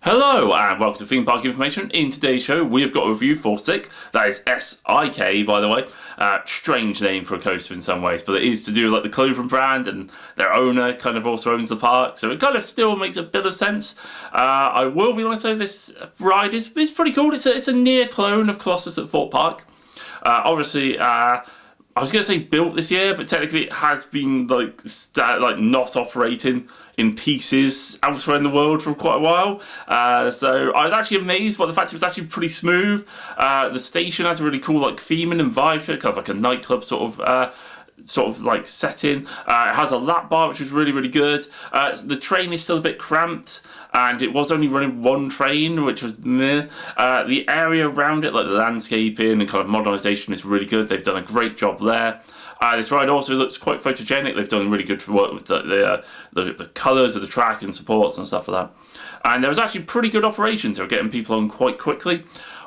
Hello and welcome to Theme Park Information. In today's show we have got a review for SIK, that is SIK by the way. Strange name for a coaster in some ways, but it is to do with like the clothing brand, and their owner kind of also owns the park, so it kind of still makes a bit of sense. I will be honest though, this ride is pretty cool. It's a near clone of Colossus at Thorpe Park. Obviously, I was going to say built this year, but technically it has been like not operating in pieces elsewhere in the world for quite a while. So I was actually amazed by the fact it was actually pretty smooth. The station has a really cool like theming and vibe to it, kind of like a nightclub sort of like setting. It has a lap bar which is really good. The train is still a bit cramped, and it was only running one train, which was meh. The area around it, like the landscaping and kind of modernisation, is really good. They've done a great job there. This ride also looks quite photogenic. They've done really good work with the colours of the track and supports and stuff like that. And there was actually pretty good operations. They were getting people on quite quickly.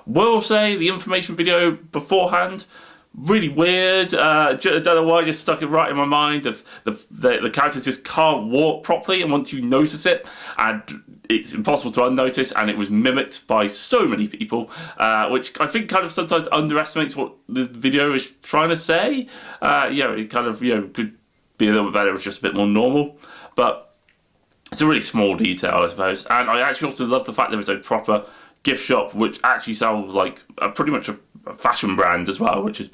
Will say the information video beforehand, really weird. Don't know why, just stuck it right in my mind. The characters just can't walk properly, and once you notice it, and it's impossible to unnotice, and it was mimicked by so many people, which I think kind of sometimes underestimates what the video is trying to say. It kind of could be a little bit better if it was just a bit more normal, but it's a really small detail, I suppose. And I actually also love the fact there is a proper gift shop, which actually sounds like pretty much a fashion brand as well, which is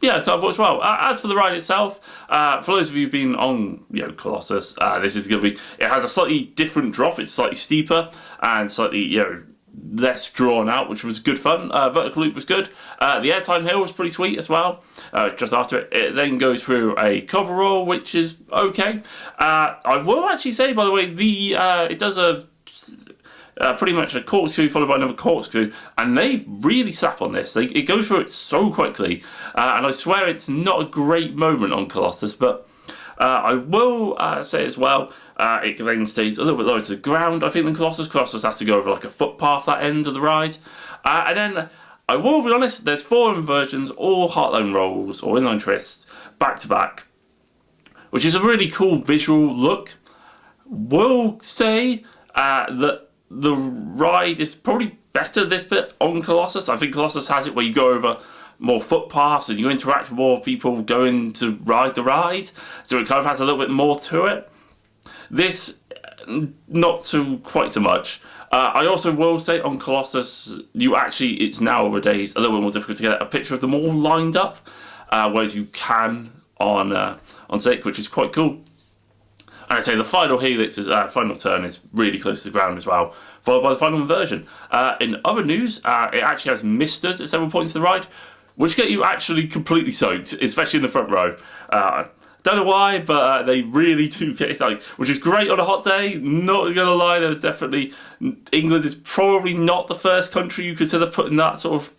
kind of works well. As for the ride itself, for those of you who've been on Colossus, this is going to be, it has a slightly different drop. It's slightly steeper and slightly less drawn out, which was good fun. Vertical loop was good. The airtime hill was pretty sweet as well. Just after it then goes through a coverall, which is okay. I will actually say, by the way, it does a pretty much a corkscrew followed by another corkscrew, and they really slap on this. It goes through it so quickly, and I swear it's not a great moment on Colossus, but I will say as well, it then stays a little bit lower to the ground, I think, than Colossus. Colossus has to go over like a footpath that end of the ride. And then, I will be honest, there's 4 inversions, all heartline rolls or inline twists, back to back, which is a really cool visual look. Will say that the ride is probably better this bit on Colossus. I think Colossus has it where you go over more footpaths and you interact with more people going to ride the ride, so it kind of has a little bit more to it. This, not quite so much. I also will say on Colossus, it's nowadays a little bit more difficult to get a picture of them all lined up, whereas you can on SIK, which is quite cool. And I'd say the final helix, final turn, is really close to the ground as well, followed by the final inversion. In other news, it actually has misters at several points of the ride, which get you actually completely soaked, especially in the front row. Don't know why, but they really do get which is great on a hot day. Not gonna lie, there's definitely, England is probably not the first country you consider putting that sort of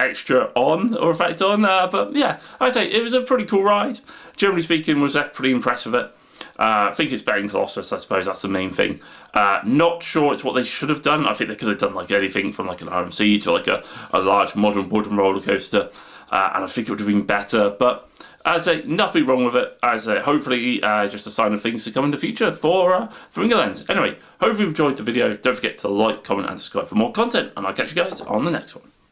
extra on or effect on. But yeah, I'd say it was a pretty cool ride. Generally speaking, was pretty impressed with it. I think it's better in Colossus, I suppose. That's the main thing. Not sure it's what they should have done. I think they could have done like anything from like an RMC to like a large modern wooden roller coaster, and I think it would have been better. But I'd say nothing wrong with it. I'd say hopefully just a sign of things to come in the future for England. Anyway, hopefully you've enjoyed the video. Don't forget to like, comment and subscribe for more content, and I'll catch you guys on the next one.